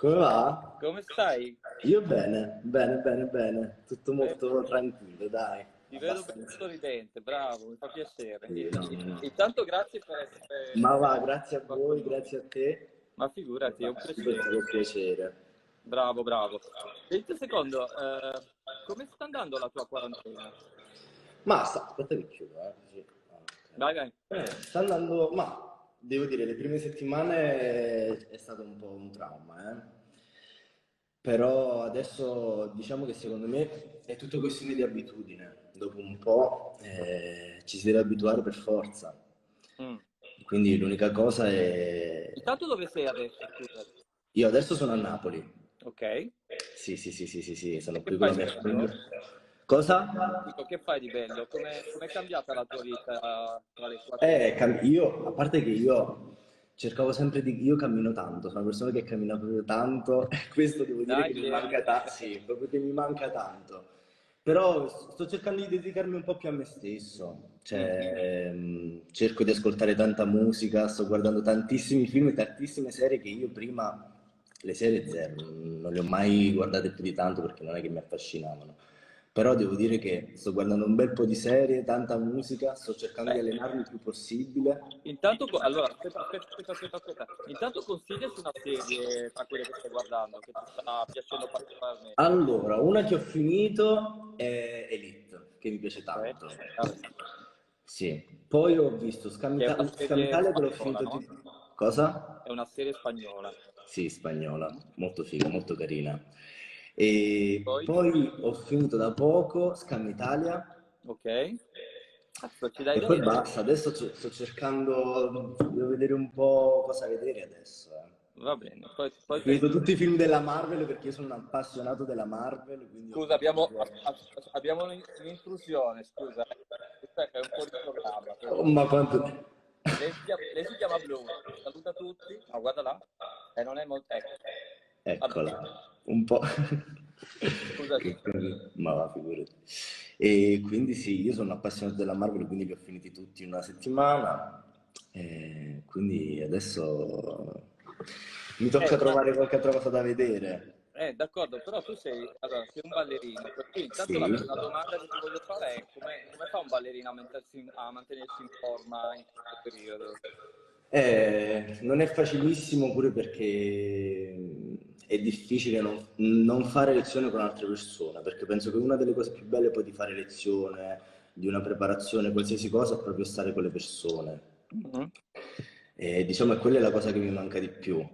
Come va? Come stai? Io bene, bene, bene, bene. Tutto Eh, molto tranquillo, dai. Ti vedo ben Abbastanza. sorridente, bravo, mi fa piacere. Sì, no, no, no. Intanto grazie per essere Ma va, grazie a qua con voi, noi. grazie a te. Ma Mi figurati, è fa un super, piacere. super piacere. Bravo, bravo. Senti un secondo, come sta andando la tua quarantena? Ma aspetta che chiudo, così. Vai, vai. Sta andando, ma devo dire, le prime settimane è stato un po' un trauma, eh. Però adesso diciamo che secondo me è tutto questione di abitudine. Dopo un po' ci si deve abituare per forza. Mm. Quindi l'unica cosa è... Intanto dove sei adesso, scusa? Io adesso sono a Napoli. Ok. E Sì, sì, sì, sì, sì, sì, sono che qui con fai la di mia famiglia. bello? Cosa? Dico, che fai di bello? Com'è cambiata la tua vita tra le quarantene? Io, a parte che io cercavo sempre di... Io cammino tanto, sono una persona che cammina proprio tanto e questo devo dire Dai, che mi che... manca tanto, sì, proprio che mi manca tanto. Però sto cercando di dedicarmi un po' più a me stesso, Mm. cioè cerco di ascoltare tanta musica, sto guardando tantissimi film e tantissime serie che io prima, le serie zero, non le ho mai guardate più di tanto perché non è che mi affascinavano. Però devo dire che sto guardando un bel po' di serie, tanta musica, sto cercando di Beh, allenarmi il più possibile. intanto, allora, aspetta. Intanto consigliaci una serie tra quelle che stai guardando, che ti sta piacendo particolarmente. Allora, una che ho finito è Elite, che mi piace Ok? tanto. Vabbè. Sì, poi ho visto Che è una serie Scamitalia che l'ho spagnola, finito no? Cosa? È una serie spagnola. Sì, spagnola, molto figa, molto carina. E Poi, poi ho finito da poco Scamitalia ok. Cazzo, ci dai e poi dentro. basta, adesso sto cercando, devo vedere un po' cosa vedere adesso. Va bene. Ho finito tutti i film della Marvel perché io sono un appassionato della Marvel, quindi ho Scusa, finito proprio... abbiamo un'intrusione, scusa. Questo è un fuori programma, Oh, però. ma quanto... Lei si chiama Blu. Saluta tutti. No, guarda là. E non è molto... Ecco. Vabbè, Eccola, un po'... scusaci. Ma va, figurati. E quindi sì, io sono appassionato della Marvel, quindi li ho finiti tutti in una settimana. E quindi adesso mi tocca Ma trovare qualche altra cosa da vedere. d'accordo, però tu sei un ballerino, per cui intanto Sì. la domanda che ti voglio fare è come fa un ballerino a mantenersi in forma in questo periodo? Non è facilissimo pure perché è difficile non fare lezione con altre persone, perché penso che una delle cose più belle poi di fare lezione, di una preparazione, qualsiasi cosa, è proprio stare con le persone. Mhm. E, diciamo che quella è la cosa che mi manca di più.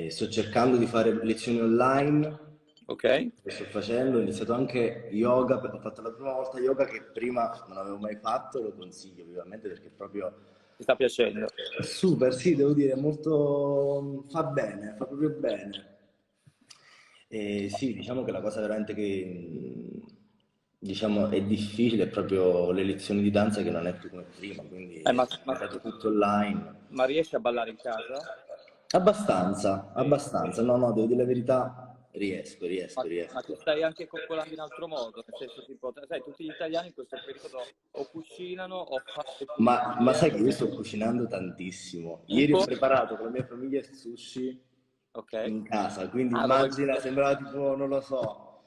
Sto cercando di fare lezioni online, Ok? lo sto facendo, ho iniziato anche yoga, ho fatto la prima volta yoga che prima non avevo mai fatto, lo consiglio vivamente perché è proprio Ti sta piacendo? super, sì, devo dire, molto, fa bene, fa proprio bene. E sì, diciamo che la cosa veramente che diciamo è difficile è proprio le lezioni di danza che non è più come prima, quindi è Ma, ma diventato scusa, tutto online. ma riesci a ballare in casa? Abbastanza, Sì. abbastanza. No, no, devo dire la verità, riesco, riesco, Ma ti riesco. stai anche coccolando in altro modo? Nel senso, tipo, sai, tutti gli italiani in questo periodo o cucinano o fanno le Ma sai pulizie, che io sto cucinando tantissimo. un Ieri ho po', preparato con la mia famiglia il sushi ok? in casa, quindi Ah, lo vuoi immagina, sembrava tipo, non lo so,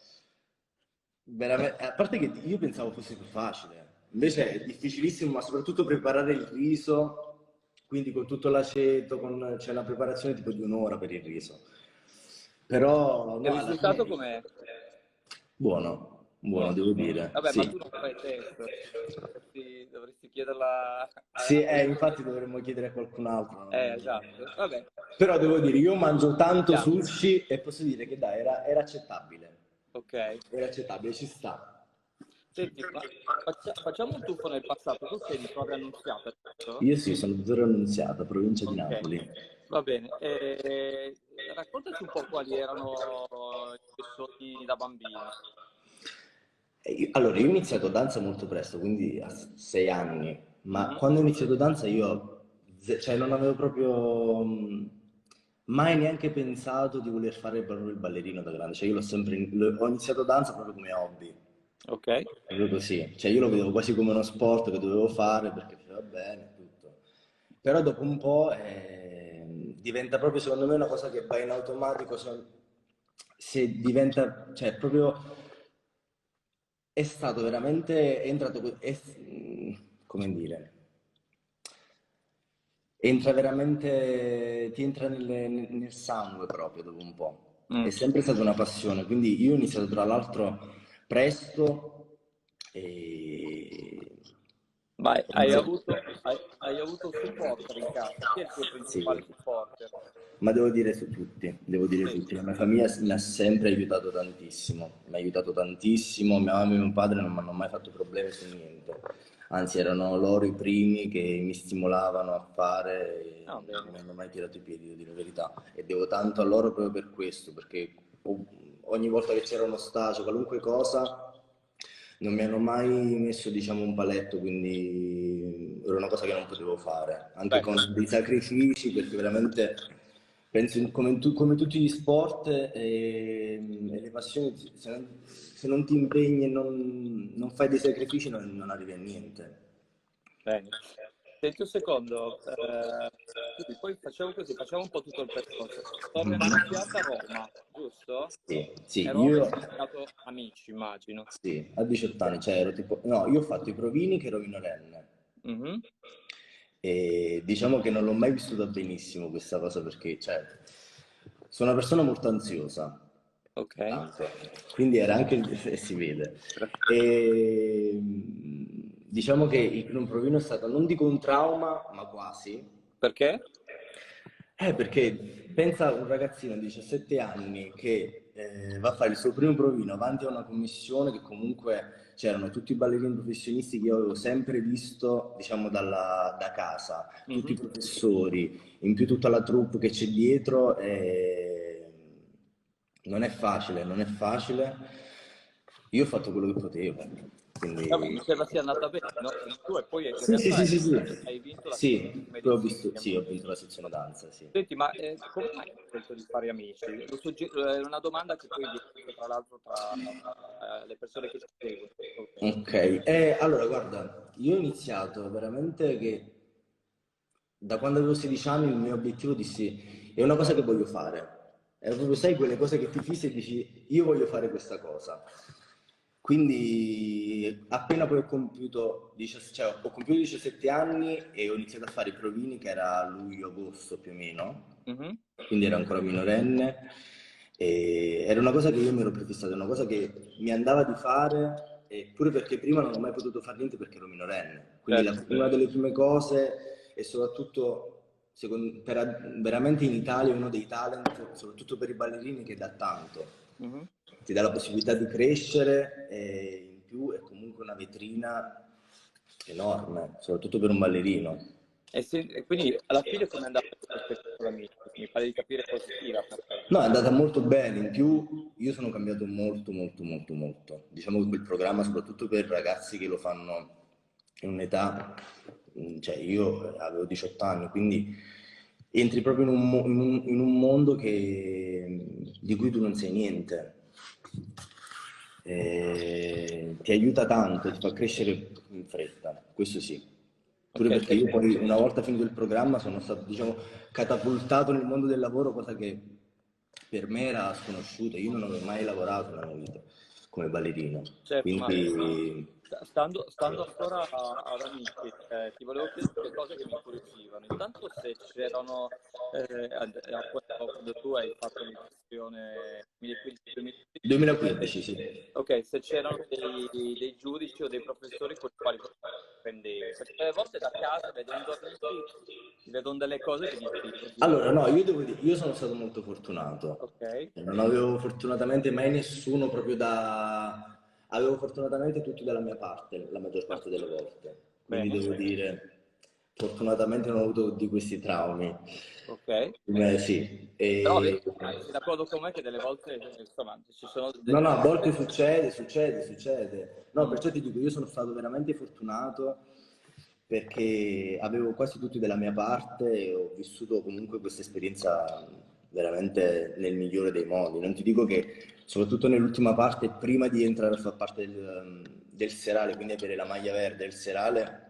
veramente, a parte che io pensavo fosse più facile, invece è difficilissimo, ma soprattutto preparare il riso, quindi con tutto l'aceto, c'è una preparazione tipo di un'ora per il riso. Però, il no, alla fine, risultato com'è? buono, buono, Buono. devo dire, Vabbè, ma sì. tu non fai test, dovresti chiederla Sì, a qualcuno. infatti dovremmo chiedere a qualcun altro. Esatto. Vabbè, Però devo dire, io mangio tanto vediamo. sushi e posso dire che dai, era accettabile. Ok. Era accettabile, ci sta. Senti, ma facciamo un tuffo nel passato. Tu sei di Torre Annunziata, giusto? Io sì, sono di Torre Annunziata, provincia di Ok, Napoli. va bene. Raccontaci un po' quali erano i tuoi sogni da bambino. Allora, io ho iniziato danza molto presto, quindi a 6 anni, ma Mhm. quando ho iniziato danza io, cioè non avevo proprio mai neanche pensato di voler fare proprio il ballerino da grande, cioè io ho iniziato danza proprio come hobby. Ok, Proprio così, cioè io lo vedevo quasi come uno sport che dovevo fare perché faceva bene, tutto. Però dopo un po', diventa proprio, secondo me, una cosa che va in automatico, se diventa, cioè proprio è stato veramente, è entrato, come dire, entra veramente, ti entra nel sangue proprio dopo un po'. È Mm. sempre stata una passione, quindi io ho iniziato tra l'altro presto e... Ma ho iniziato- hai avuto un supporter in casa? Chi è il tuo principale Sì, supporter? ma devo dire su tutti, devo dire Sì. tutti. La mia famiglia mi ha sempre aiutato tantissimo, mi ha aiutato tantissimo, mia mamma e mio padre non mi hanno mai fatto problemi su niente, anzi erano loro i primi che mi stimolavano a fare e Ah, non bene. mi hanno mai tirato i piedi, devo dire la verità. E devo tanto a loro proprio per questo, perché ogni volta che c'era uno stage, qualunque cosa, non mi hanno mai messo, diciamo, un paletto, quindi era una cosa che non potevo fare, anche Beh, con dei sacrifici, perché veramente penso come tutti gli sport e le passioni, se non ti impegni e non fai dei sacrifici non arrivi a niente. bene. Senti un secondo, quindi poi facciamo così, facciamo un po' tutto il percorso. Storia iniziata a Roma, giusto? Sì, E sì, Roma hai io cercato amici, immagino. sì, a 18 anni, cioè ero tipo, no, io ho fatto i provini che ero minorenne. Mhm. E diciamo che non l'ho mai vissuta benissimo questa cosa perché, cioè, sono una persona molto ansiosa, Ok. tanto, quindi era anche, e si vede. E diciamo che il primo provino è stato, non dico un trauma, ma quasi. Perché? Perché pensa a un ragazzino di 17 anni che va a fare il suo primo provino avanti a una commissione che comunque c'erano tutti i ballerini professionisti che io avevo sempre visto, diciamo, da casa, tutti i Mhm. professori, in più tutta la troupe che c'è dietro. Non è facile, non è facile. Io ho fatto quello che potevo, Vabbè, quindi... mi sembra sia andata bene, no? Tu e poi in Sì, sì, realtà sì, sì, sì. hai vinto la Sì, come poi edizione. sì, ho vinto la sezione danza, sì. Senti, ma come mai hai scelto di fare amici? È una domanda che poi viene tra l'altro tra le persone che ci seguono. Ok, allora guarda, io ho iniziato veramente che da quando avevo 16 anni il mio obiettivo dissi è una cosa che voglio fare. È proprio, sai, quelle cose che ti fissi e dici io voglio fare questa cosa. Quindi appena poi cioè, ho compiuto 17 anni e ho iniziato a fare i provini che era a luglio-agosto più o meno, Mhm. quindi ero ancora minorenne e era una cosa che io mi ero prefissata, una cosa che mi andava di fare, pure perché prima non ho mai potuto fare niente perché ero minorenne. Quindi Certo. una delle prime cose e soprattutto veramente in Italia è uno dei talent, soprattutto per i ballerini, che dà tanto. Mhm. Ti dà la possibilità di crescere e in più è comunque una vetrina enorme, soprattutto per un ballerino. E quindi alla fine come è andata questa esperienza con amici? Mi pare di capire positiva per te. No, è andata molto bene, in più io sono cambiato molto, molto, molto, molto. Diciamo che quel programma, soprattutto per ragazzi che lo fanno in un'età, cioè io avevo 18 anni, quindi entri proprio in un mondo di cui tu non sai niente. Ti aiuta tanto, ti fa crescere in fretta, questo sì. Pure Ok, perché io poi una volta finito il programma sono stato, diciamo, catapultato nel mondo del lavoro, cosa che per me era sconosciuta. Io non avevo mai lavorato nella mia vita come ballerino. certo, ma Quindi stando ancora ad amici, ti volevo chiedere delle cose che mi incuriosivano. Intanto se c'erano, quando tu hai fatto l'edizione 2015-2016, 2015, sì. ok, se c'erano dei giudici o dei professori con i quali prendevi, perché delle volte da casa, vedendo amici, si vedono delle cose che dici, oddio, Allora, no, io devo dire, io sono stato molto fortunato. ok, Non avevo fortunatamente mai nessuno proprio da... Avevo fortunatamente tutti dalla mia parte, la maggior parte delle volte. Quindi bene, devo dire, fortunatamente non ho avuto di questi traumi. ok. Sì. Però sei d'accordo con me che delle volte, insomma, ci sono No, delle no, a volte cose... succede. No, Mm, perciò ti dico, io sono stato veramente fortunato perché avevo quasi tutti della mia parte e ho vissuto comunque questa esperienza veramente nel migliore dei modi. Non ti dico che, soprattutto nell'ultima parte, prima di entrare a far parte del serale, quindi avere la maglia verde del serale,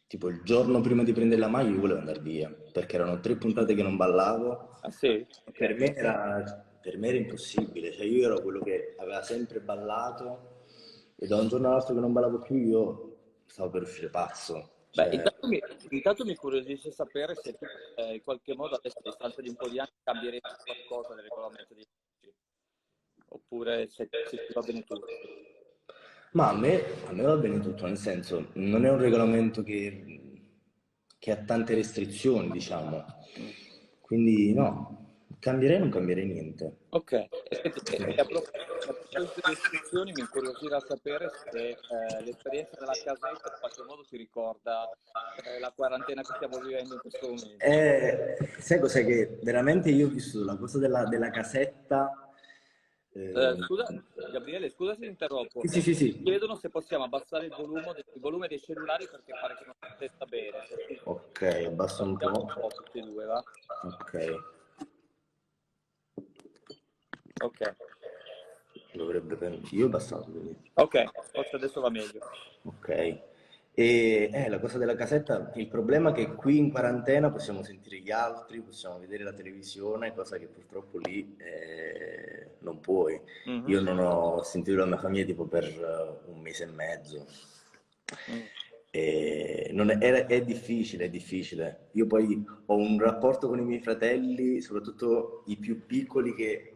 tipo il giorno prima di prendere la maglia, io volevo andare via. perché erano 3 puntate che non ballavo. Ah sì? Per Ok. me era impossibile, cioè io ero quello che aveva sempre ballato e da un giorno all'altro che non ballavo più io stavo per uscire pazzo. Beh, Cioè, intanto mi incuriosisce sapere se tu in qualche modo adesso a distanza di un po' di anni cambieresti qualcosa del regolamento di amici, oppure se ti va bene tutto. ma a me va bene tutto, nel senso, non è un regolamento che ha tante restrizioni, diciamo. Mm. Quindi no, cambierei o non cambierei niente. Ok, e, senti, a proposito di istruzioni, mi incuriosirà sapere se l'esperienza della casetta in qualche modo ti ricorda la quarantena che stiamo vivendo in questo momento. Sai cos'è che veramente io ho vissuto la cosa della casetta. eh, Scusa, Gabriele, scusa se ti interrompo. sì, sì, sì, sì. Chiedono se possiamo abbassare il volume dei cellulari perché pare che non si senta bene. Se ti Ok, abbasso un alziamo po'. un po' tutti e due, va? Ok, Ok, dovrebbe prendere. Io ho abbassato, quindi. ok, forse adesso va meglio. Ok. E la cosa della casetta, il problema è che qui in quarantena possiamo sentire gli altri, possiamo vedere la televisione, cosa che purtroppo lì non puoi. Mhm, Io non ho sentito la mia famiglia tipo per un mese e mezzo. mm. E non è difficile, è difficile. Io poi ho un rapporto con i miei fratelli, soprattutto i più piccoli, che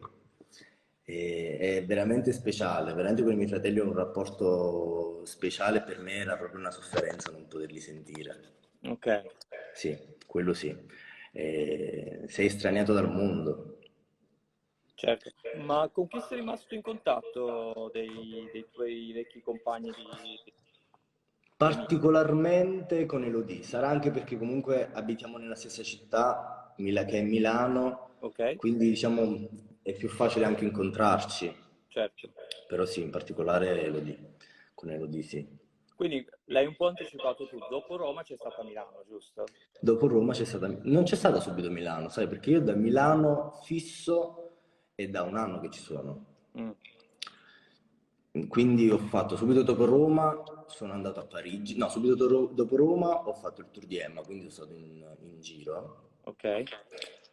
è veramente speciale. Veramente con i miei fratelli ho un rapporto speciale, per me era proprio una sofferenza non poterli sentire. Ok, Sì, quello sì. Sei estraniato dal mondo. certo. Ma con chi sei rimasto in contatto dei tuoi vecchi compagni di amici? Particolarmente con Elodie, sarà anche perché comunque abitiamo nella stessa città, che è Milano, Ok, quindi diciamo è più facile anche incontrarci. certo. Però sì, in particolare Elodie, con Elodie sì. Quindi l'hai un po' anticipato tu. Dopo Roma c'è stata Milano, giusto? Dopo Roma non c'è stata subito Milano, sai, perché io da Milano fisso è da un anno che ci sono. Mm, Quindi ho fatto subito dopo Roma, sono andato a Parigi, no, subito dopo Roma ho fatto il tour di Emma, quindi sono stato in giro. ok.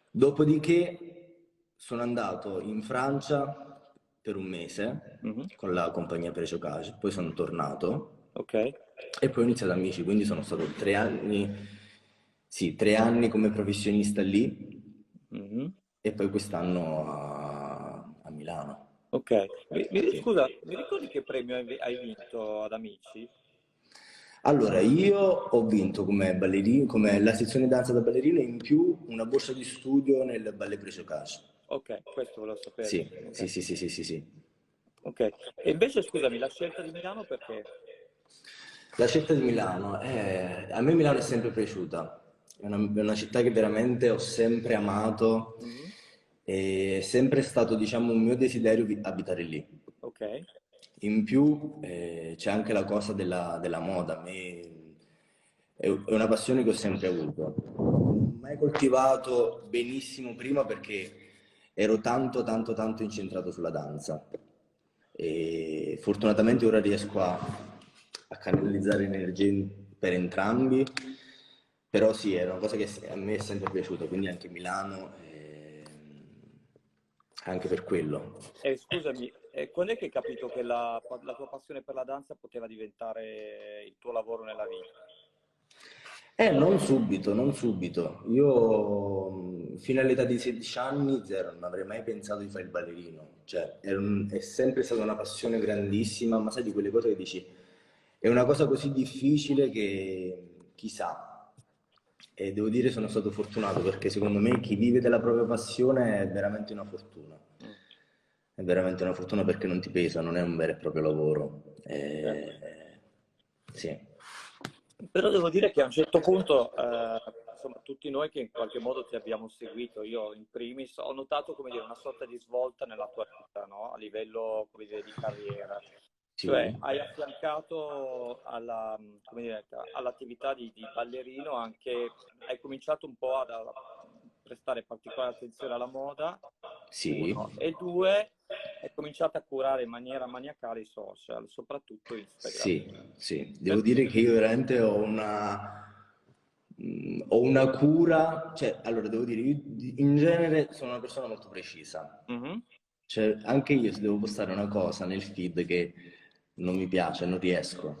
Dopodiché sono andato in Francia per un mese Mhm, con la compagnia Preciocage, poi sono tornato ok. e poi ho iniziato Amici, quindi sono stato 3 anni, sì, 3 anni come professionista lì Mhm. e poi quest'anno a Milano. Ok, Sì. scusa, mi ricordi che premio hai vinto ad Amici? Allora, io ho vinto come ballerino, come la sezione danza da ballerino e in più una borsa di studio nel Ballet Preciocage. Ok, questo volevo sapere. Sì, sì, Ok, sì, sì, sì, sì, sì. ok. E invece scusami, la scelta di Milano perché? La scelta di Milano, a me Milano è sempre piaciuta, è una città che veramente ho sempre amato, Mhm, è sempre stato, diciamo, un mio desiderio abitare lì. ok, In più c'è anche la cosa della moda, a me è una passione che ho sempre avuto. Non ho mai coltivato benissimo prima perché ero tanto, tanto, tanto incentrato sulla danza. E fortunatamente ora riesco a canalizzare energie per entrambi, però sì, è una cosa che a me è sempre piaciuta, quindi anche Milano, anche per quello. e scusami, quando è che hai capito che la tua passione per la danza poteva diventare il tuo lavoro nella vita? Non subito, non subito. Io fino all'età di 16 anni, zero, non avrei mai pensato di fare il ballerino. Cioè, è sempre stata una passione grandissima, ma sai di quelle cose che dici, è una cosa così difficile che chissà. E devo dire sono stato fortunato perché secondo me chi vive della propria passione è veramente una fortuna. Mm, È veramente una fortuna perché non ti pesa, non è un vero e proprio lavoro. certo. Sì, Però devo dire che a un certo punto, insomma, tutti noi che in qualche modo ti abbiamo seguito, io in primis, ho notato, come dire, una sorta di svolta nella tua vita, no? A livello, come dire, di carriera. Cioè, sì, hai affiancato come dire, all'attività di ballerino anche, hai cominciato un po' a prestare particolare attenzione alla moda, sì. uno, e due, hai cominciato a curare in maniera maniacale i social, soprattutto Instagram. Sì, sì, devo Perché? dire che io veramente ho una cura, cioè, allora devo dire, io in genere sono una persona molto precisa. Mhm. Cioè, anche io se devo postare una cosa nel feed che non mi piace, non riesco,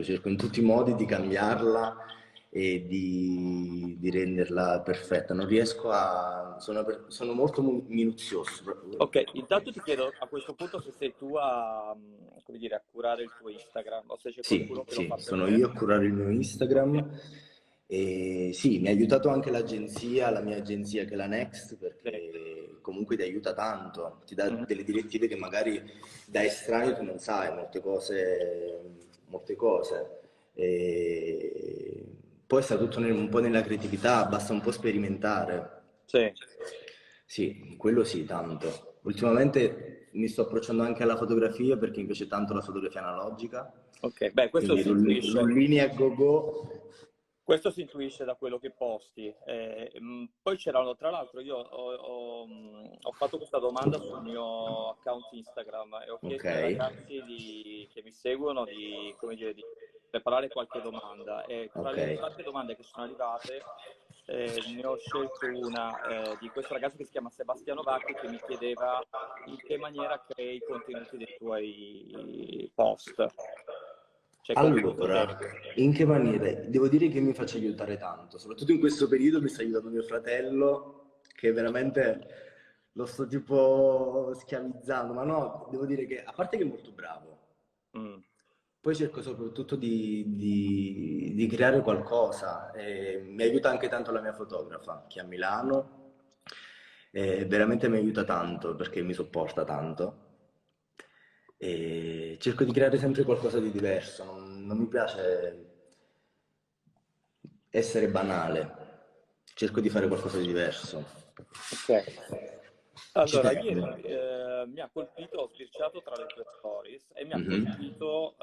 cerco in tutti i modi di cambiarla e di renderla perfetta. Non riesco a... sono molto minuzioso. Ok, intanto ti chiedo a questo punto se sei tu come dire, a curare il tuo Instagram o se c'è Sì, qualcuno che lo sì, fa per sono te. io a curare il mio Ok, Instagram e sì, mi ha aiutato anche l'agenzia, la mia agenzia che è la Next, sì. perché comunque ti aiuta tanto, ti dà Mhm. delle direttive che magari da estraneo tu non sai, molte cose, molte cose. E poi sta tutto un po' nella creatività, basta un po' sperimentare. Sì, Sì, quello sì, tanto. Ultimamente mi sto approcciando anche alla fotografia perché mi piace tanto la fotografia analogica, ok. Beh, questo quindi si intuisce. rullini a go-go. Questo si intuisce da quello che posti. Poi c'erano, tra l'altro, io ho fatto questa domanda sul mio account Instagram e ho Ok, chiesto ai ragazzi che mi seguono di, come dire, di preparare qualche domanda e tra ok. le tante domande che sono arrivate ne ho scelto una di questo ragazzo che si chiama Sebastiano Vacchi che mi chiedeva in che maniera crei i contenuti dei tuoi post. Cioè, con che Allora, criteri? in che maniera? Devo dire che mi faccio aiutare tanto, soprattutto in questo periodo mi sta aiutando mio fratello, che veramente lo sto tipo schiavizzando, ma no, devo dire che a parte che è molto bravo, Mm. poi cerco soprattutto di creare qualcosa. Mi aiuta anche tanto la mia fotografa, che è a Milano, e veramente mi aiuta tanto perché mi sopporta tanto. E cerco di creare sempre qualcosa di diverso, non mi piace essere banale, cerco di fare qualcosa di diverso. Ok. Ci Allora, ieri tengo. mi ha colpito, ho sbirciato tra le tue stories e mi ha Mhm. colpito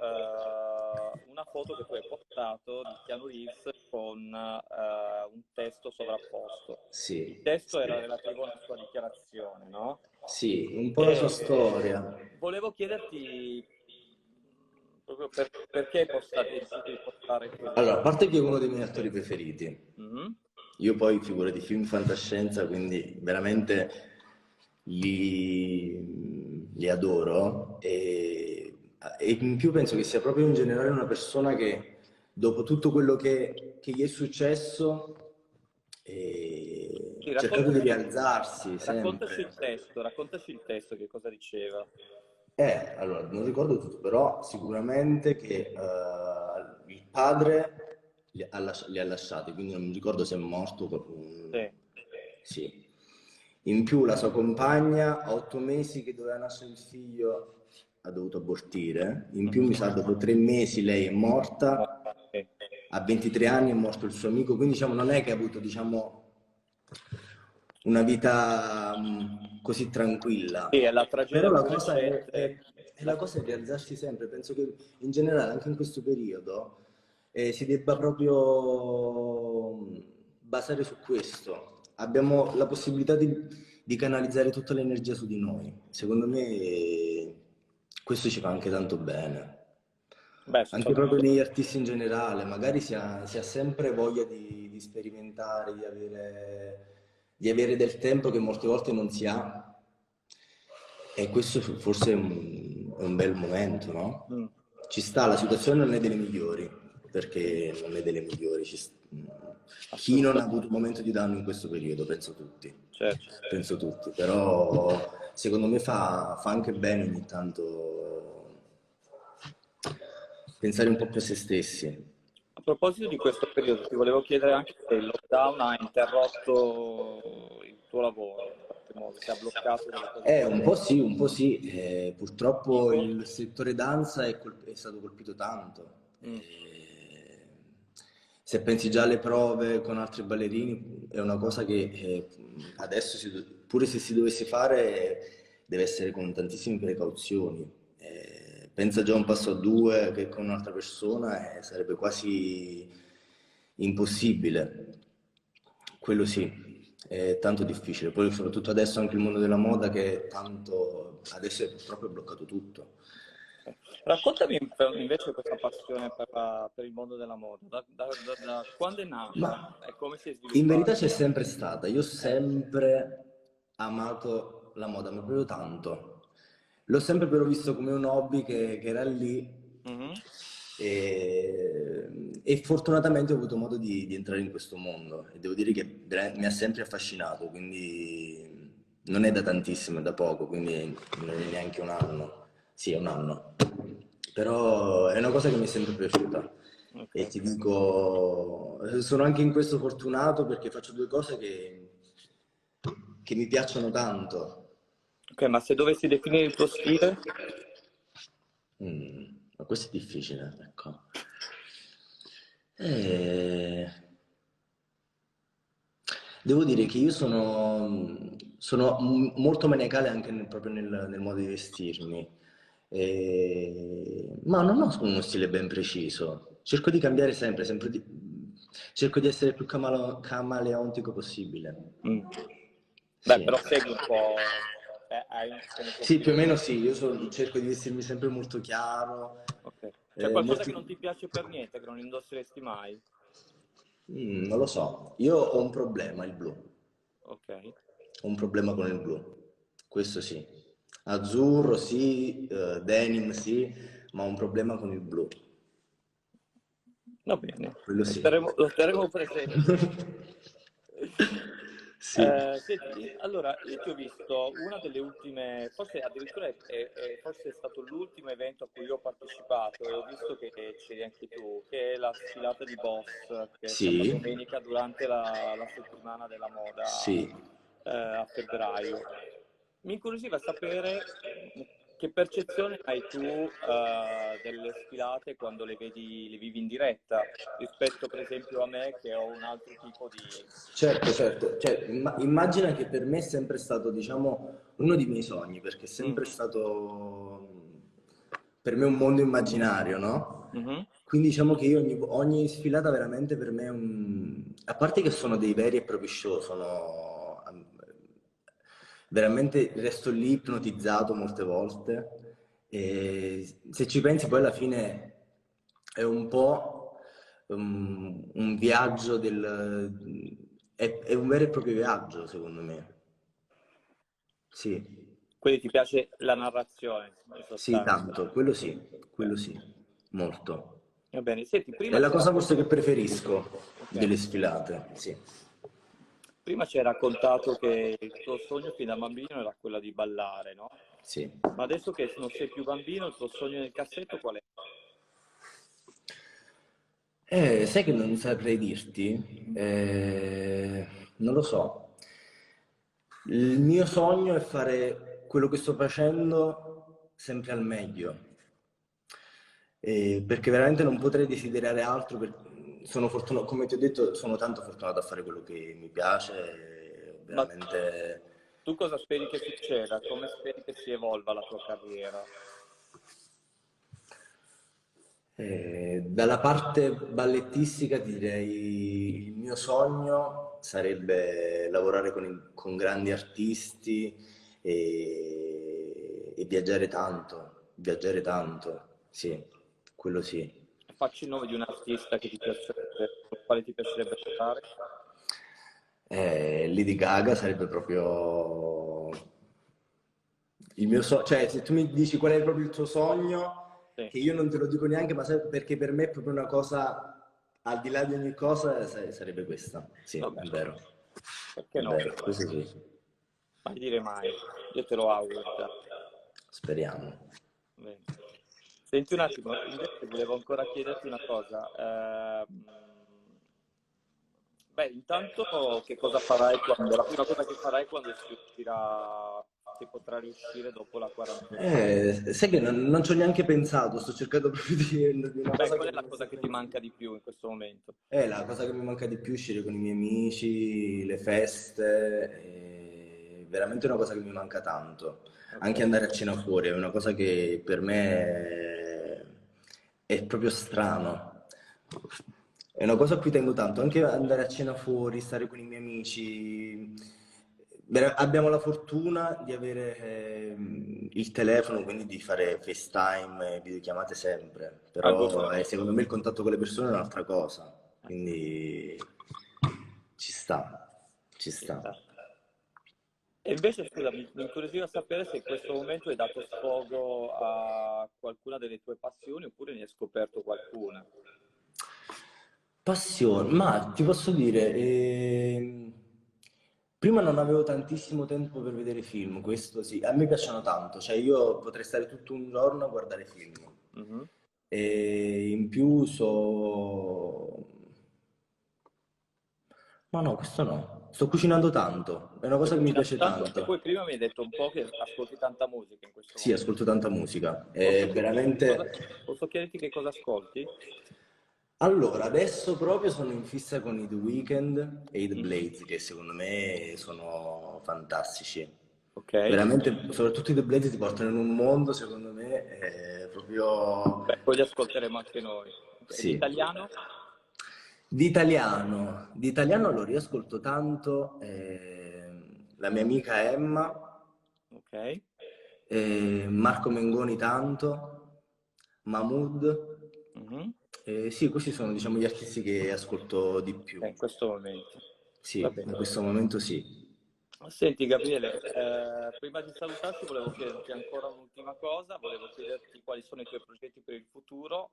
una foto che tu hai postato di Keanu Reeves con un testo sovrapposto. Il Sì, testo sì. era relativo a una sua dichiarazione, no? Sì, un po' la sua E storia. volevo chiederti proprio perché hai deciso di postare Allora, a quel parte che è uno dei miei attori testo. preferiti, Mhm. io poi figuro di film fantascienza, quindi veramente li adoro e in più penso che sia proprio in generale una persona che dopo tutto quello che gli è successo Sì, ha cercato di raccontaci, rialzarsi raccontaci sempre. raccontaci il testo, che cosa diceva. Allora, non ricordo tutto, però sicuramente che il padre li ha lasciati, quindi non mi ricordo se è morto. Sì. Sì. In più la sua compagna, a 8 mesi che doveva nascere il figlio, ha dovuto abortire. In più mi Mhm. sa dopo 3 mesi lei è morta, Sì. a 23 anni è morto il suo amico, quindi diciamo non è che ha avuto diciamo, una vita così tranquilla. Sì, è la Però tragedia la più cosa recente. è la cosa è rialzarsi sempre. Penso che in generale, anche in questo periodo, si debba proprio basare su questo. Abbiamo la possibilità di canalizzare tutta l'energia su di noi. Secondo me questo ci fa anche tanto bene. Beh, sono Anche proprio d'accordo. negli artisti in generale, magari si ha sempre voglia di sperimentare, di avere del tempo che molte volte non si ha. E questo forse è un bel momento, no? Mm, Ci sta, la situazione non è delle migliori, perché non è delle migliori. Chi non ha assolutamente, avuto un momento di danno in questo periodo, certo. penso tutti, però secondo me fa anche bene ogni tanto pensare un po' più a se stessi. A proposito di questo periodo, ti volevo chiedere anche se il lockdown ha interrotto il tuo lavoro, in qualche modo, se ha bloccato delle cose che Un facevi. po' sì, un po' sì. Purtroppo Tipo? il settore danza è stato colpito tanto. Mm, Se pensi già alle prove con altri ballerini, è una cosa che adesso, pure se si dovesse fare, deve essere con tantissime precauzioni. Pensa già a un passo a due che con un'altra persona sarebbe quasi impossibile. Quello sì, è tanto difficile. Poi soprattutto adesso anche il mondo della moda che è tanto, adesso è proprio bloccato tutto. Raccontami invece questa passione per il mondo della moda, da quando è Ma nata e come si è in verità sviluppata? c'è sempre stata. Io ho sempre amato la moda, ma proprio tanto. L'ho sempre però visto come un hobby che era lì Mhm. e fortunatamente ho avuto modo di entrare in questo mondo e devo dire che mi ha sempre affascinato, quindi non è da tantissimo, è da poco, quindi non è neanche un anno. Sì, è un anno. Però è una cosa che mi è sempre piaciuta. Ok, E ti dico, sono anche in questo fortunato perché faccio due cose che mi piacciono tanto. ok, ma se dovessi definire il tuo stile? Ma questo è difficile, ecco. Eh, Devo dire che io sono molto maniacale anche proprio nel modo di vestirmi. Ma non ho uno stile ben preciso. Cerco di cambiare sempre, cerco di essere il più camaleontico possibile. Mm. Beh, Sì. però segui un po', hai un tuo Sì, più o stile. meno sì, cerco di vestirmi sempre molto chiaro. Ok. C'è qualcosa che Molti... non ti piace per niente, che non indosseresti mai? Non lo so, io ho un problema, il blu. Ok, Ho un problema con il blu, questo sì. Azzurro sì, denim sì, ma ho un problema con il blu, va bene, quello sì. lo terremo presente. Sì. Senti, allora io ti ho visto una delle ultime, forse addirittura forse è stato l'ultimo evento a cui io ho partecipato e ho visto che c'eri anche tu, che è la sfilata di Boss, che è stata Sì, domenica durante la settimana della moda sì. a febbraio. Mi incuriosiva sapere che percezione hai tu delle sfilate quando le vivi in diretta, rispetto per esempio a me che ho un altro tipo di... Certo, certo. Cioè, immagina che per me è sempre stato, diciamo, uno dei miei sogni, perché è Mm, sempre stato per me un mondo immaginario, no? mhm. Quindi diciamo che io ogni sfilata veramente per me è un... A parte che sono dei veri e propri show, sono... Veramente resto lì ipnotizzato molte volte e se ci pensi poi alla fine è un po' un viaggio è un vero e proprio viaggio, secondo me. Sì, Quindi ti piace la narrazione, in sì, sostanza. tanto, Ok. quello sì, molto. Va bene, senti, È la cosa forse che preferisco ok. delle sfilate, sì. Prima ci hai raccontato che il tuo sogno fin da bambino era quello di ballare, no? Sì. Ma adesso che non sei più bambino, il tuo sogno nel cassetto qual è? Sai che non saprei dirti? Non lo so. Il mio sogno è fare quello che sto facendo sempre al meglio. Perché veramente non potrei desiderare altro. Sono fortunato, come ti ho detto, sono tanto fortunato a fare quello che mi piace. Ma Veramente. tu cosa speri che succeda? Come speri che si evolva la tua carriera? Dalla parte ballettistica ti direi il mio sogno sarebbe lavorare con grandi artisti e viaggiare tanto, sì, quello sì. Facci il nome di un artista che ti piacerebbe, con il quale ti piacerebbe lavorare. Lady Gaga sarebbe proprio il mio sogno, cioè se tu mi dici qual è proprio il tuo sogno, Sì, che io non te lo dico neanche, ma sai, perché per me è proprio una cosa, al di là di ogni cosa, sarebbe questa. Sì, vabbè, perché è no? vero, questo sì, Mai dire mai. Io te lo auguro, intanto. speriamo. Bene. Senti un attimo, invece volevo ancora chiederti una cosa. Beh, intanto che cosa farai quando, la prima cosa che farai quando si uscirà, si potrà riuscire dopo la quarantena? Sai che non ci ho neanche pensato, sto cercando proprio di una Beh, cosa qual che è la non cosa sto che ti manca pensando. di più in questo momento? È la cosa che mi manca di più, uscire con i miei amici, le feste, è veramente una cosa che mi manca tanto. Ok. Anche andare a cena fuori è una cosa che per me è proprio strano. È una cosa a cui tengo tanto, anche andare a cena fuori, stare con i miei amici. Abbiamo la fortuna di avere il telefono, quindi di fare FaceTime e videochiamate sempre, A go. però secondo me il contatto con le persone è un'altra cosa, quindi ci sta, ci Ci sta. sta. E invece, scusa, mi incuriosiva sapere se in questo momento hai dato sfogo a qualcuna delle tue passioni oppure ne hai scoperto qualcuna. Passione, ma ti posso dire, prima non avevo tantissimo tempo per vedere film, questo sì, a me piacciono tanto, cioè io potrei stare tutto un giorno a guardare film. Mhm. E in più so... Ma no, questo no. Sto cucinando tanto, è una Stai cosa che mi cucinando piace tanto e poi tanto. prima mi hai detto un po' che ascolti tanta musica in questo Sì, momento. ascolto tanta musica. Posso È chiederti veramente... posso chiederti che cosa ascolti? Allora, adesso proprio sono in fissa con i The Weeknd e i The Mhm. Blades, che secondo me sono fantastici. Ok. Veramente, soprattutto i The Blades ti portano in un mondo, secondo me, proprio... Beh, poi li ascolteremo anche noi. Ok. Sì. L'italiano? Di italiano lo riascolto tanto, la mia amica Emma, Ok. Marco Mengoni tanto, Mahmood. Mhm. Sì, questi sono diciamo gli artisti che ascolto di più. In questo momento. Sì, Va bene. in questo momento sì. Senti Gabriele, prima di salutarti volevo chiederti ancora un'ultima cosa, volevo chiederti quali sono i tuoi progetti per il futuro,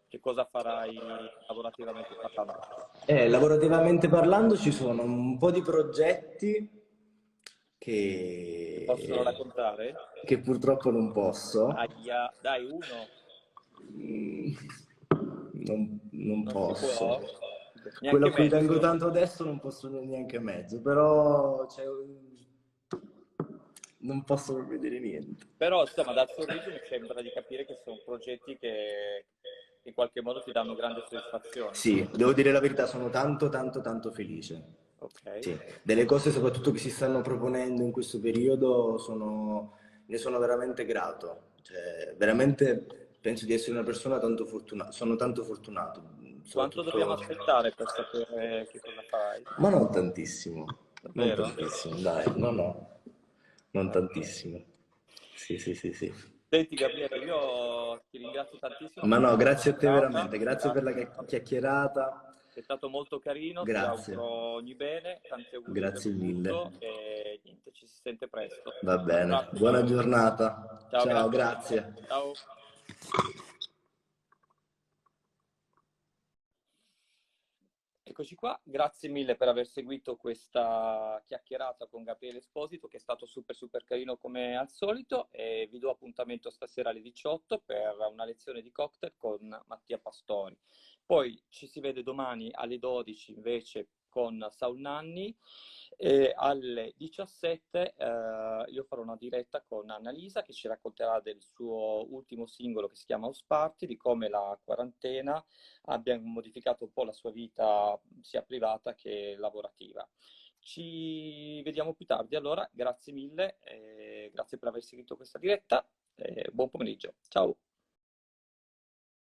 che cosa farai lavorativamente parlando. Lavorativamente parlando ci sono un po' di progetti Ti possono che, raccontare? che purtroppo non posso. Aia, dai, uno, Mm, non non si posso. può? Quello Neanche a cui tengo mezzo? tanto adesso non posso neanche mezzo, però non posso proprio dire niente. Però, insomma, dal sorriso mi sembra di capire che sono progetti che in qualche modo ti danno grande soddisfazione. Sì, devo dire la verità, sono tanto, tanto, tanto felice. Ok? Sì, delle cose soprattutto che si stanno proponendo in questo periodo ne sono veramente grato. Cioè, veramente penso di essere una persona tanto fortunata, sono tanto fortunato, Quanto dobbiamo soprattutto... aspettare per sapere che cosa farai? Ma non Davvero? tantissimo, dai, no, no, non tantissimo. Sì, sì, sì, sì. Senti Gabriele, io ti ringrazio tantissimo Ma per no, questa grazie a te chiacchierata, veramente, grazie per la chiacchierata. è stato molto carino, ti Grazie, auguro ogni bene, tanti auguri per grazie mille. tutto e niente, ci si sente presto. Va Un bene, abbraccio buona caro. giornata. Ciao, Ciao, grazie mille. grazie. Ciao. Eccoci qua, grazie mille per aver seguito questa chiacchierata con Gabriele Esposito che è stato super super carino come al solito e vi do appuntamento stasera alle 18 per una lezione di cocktail con Mattia Pastori. Poi ci si vede domani alle 12 invece con Saul Nanni e alle 17 io farò una diretta con Annalisa che ci racconterà del suo ultimo singolo che si chiama House Party, di come la quarantena abbia modificato un po' la sua vita sia privata che lavorativa. Ci vediamo più tardi, allora grazie mille, grazie per aver seguito questa diretta, buon pomeriggio, ciao!